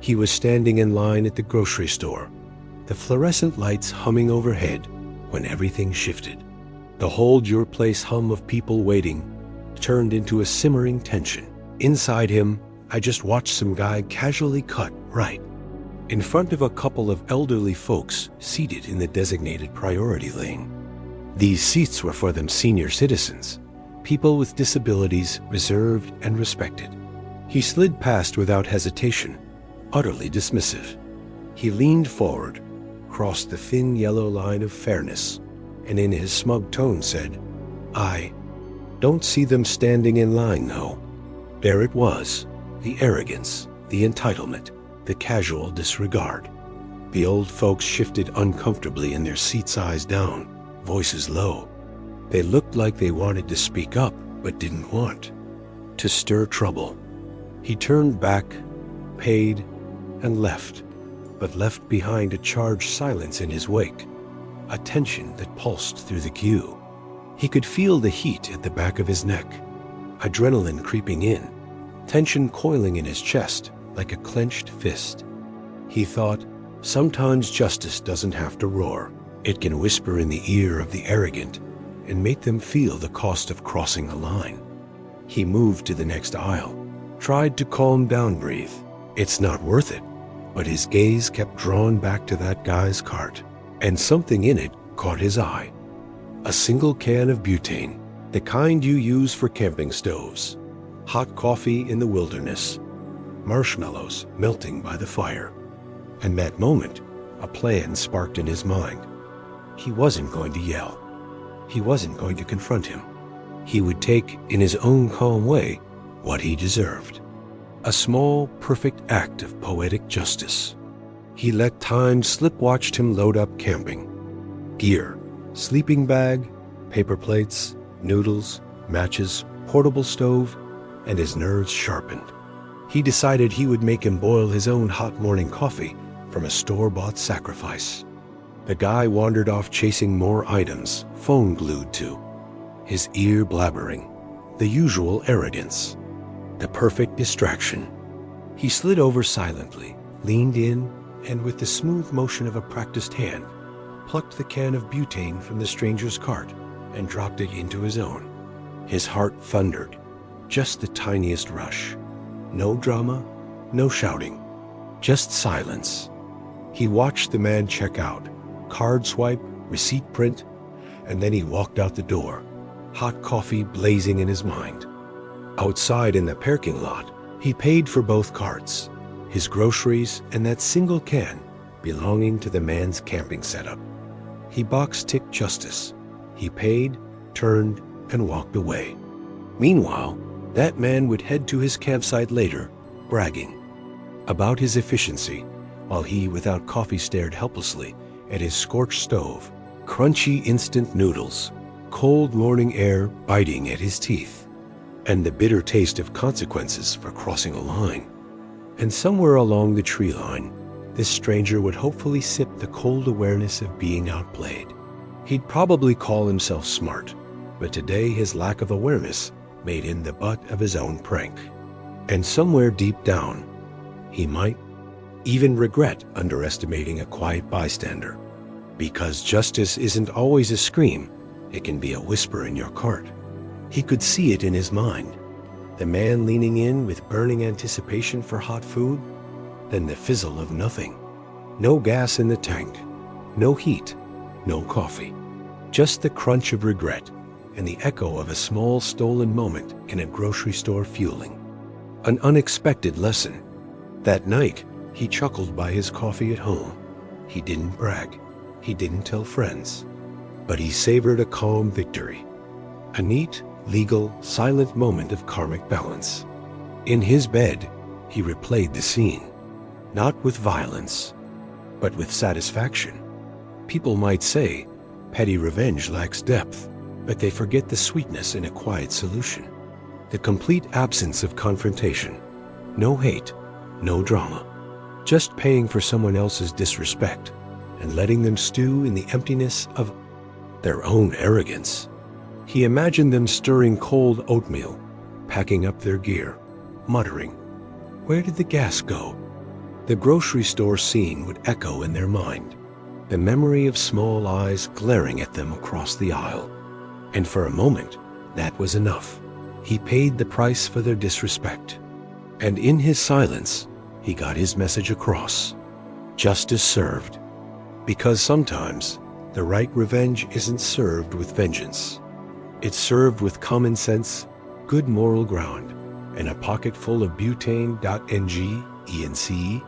He was standing in line at the grocery store, the fluorescent lights humming overhead, when everything shifted. The hold-your-place hum of people waiting turned into a simmering tension. Inside him, I just watched some guy casually cut right in front of a couple of elderly folks seated in the designated priority lane. These seats were for them senior citizens, people with disabilities reserved and respected. He slid past without hesitation, utterly dismissive. He leaned forward, crossed the thin yellow line of fairness, and in his smug tone said, "I don't see them standing in line, though." There it was, the arrogance, the entitlement, the casual disregard. The old folks shifted uncomfortably in their seats, eyes down, voices low. They looked like they wanted to speak up, but didn't want to stir trouble. He turned back, paid, and left, but left behind a charged silence in his wake, a tension that pulsed through the queue. He could feel the heat at the back of his neck, adrenaline creeping in, tension coiling in his chest like a clenched fist. He thought, sometimes justice doesn't have to roar. It can whisper in the ear of the arrogant and make them feel the cost of crossing a line. He moved to the next aisle, tried to calm down, breathe. It's not worth it. But his gaze kept drawn back to that guy's cart, and something in it caught his eye. A single can of butane, the kind you use for camping stoves. Hot coffee in the wilderness. Marshmallows melting by the fire. And that moment, a plan sparked in his mind. He wasn't going to yell. He wasn't going to confront him. He would take, in his own calm way, what he deserved. A small, perfect act of poetic justice. He let time slip, watched him load up camping gear, sleeping bag, paper plates, noodles, matches, portable stove, and his nerves sharpened. He decided he would make him boil his own hot morning coffee from a store-bought sacrifice. The guy wandered off chasing more items, phone glued to, his ear blabbering, the usual arrogance. The perfect distraction. He slid over silently, leaned in, and with the smooth motion of a practiced hand, plucked the can of butane from the stranger's cart and dropped it into his own. His heart thundered, just the tiniest rush. No drama, no shouting, just silence. He watched the man check out, card swipe, receipt print, and then he walked out the door, hot coffee blazing in his mind. Outside in the parking lot, he paid for both carts, his groceries and that single can belonging to the man's camping setup. He box-ticked justice. He paid, turned, and walked away. Meanwhile, that man would head to his campsite later, bragging about his efficiency, while he, without coffee, stared helplessly at his scorched stove, crunchy instant noodles, cold morning air biting at his teeth, and the bitter taste of consequences for crossing a line. And somewhere along the tree line, this stranger would hopefully sip the cold awareness of being outplayed. He'd probably call himself smart, but today his lack of awareness made him the butt of his own prank. And somewhere deep down, he might even regret underestimating a quiet bystander. Because justice isn't always a scream, it can be a whisper in your cart. He could see it in his mind. The man leaning in with burning anticipation for hot food, then the fizzle of nothing. No gas in the tank, no heat, no coffee. Just the crunch of regret and the echo of a small stolen moment in a grocery store fueling. An unexpected lesson. That night, he chuckled by his coffee at home. He didn't brag. He didn't tell friends. But he savored a calm victory. A neat, legal, silent moment of karmic balance. In his bed, he replayed the scene. Not with violence, but with satisfaction. People might say, petty revenge lacks depth, but they forget the sweetness in a quiet solution. The complete absence of confrontation. No hate, no drama. Just paying for someone else's disrespect and letting them stew in the emptiness of their own arrogance. He imagined them stirring cold oatmeal, packing up their gear, muttering, "Where did the gas go?" The grocery store scene would echo in their mind, the memory of small eyes glaring at them across the aisle. And for a moment, that was enough. He paid the price for their disrespect. And in his silence, he got his message across. Justice served. Because sometimes, the right revenge isn't served with vengeance. It's served with common sense, good moral ground, and a pocket full of butane.ng, ENC,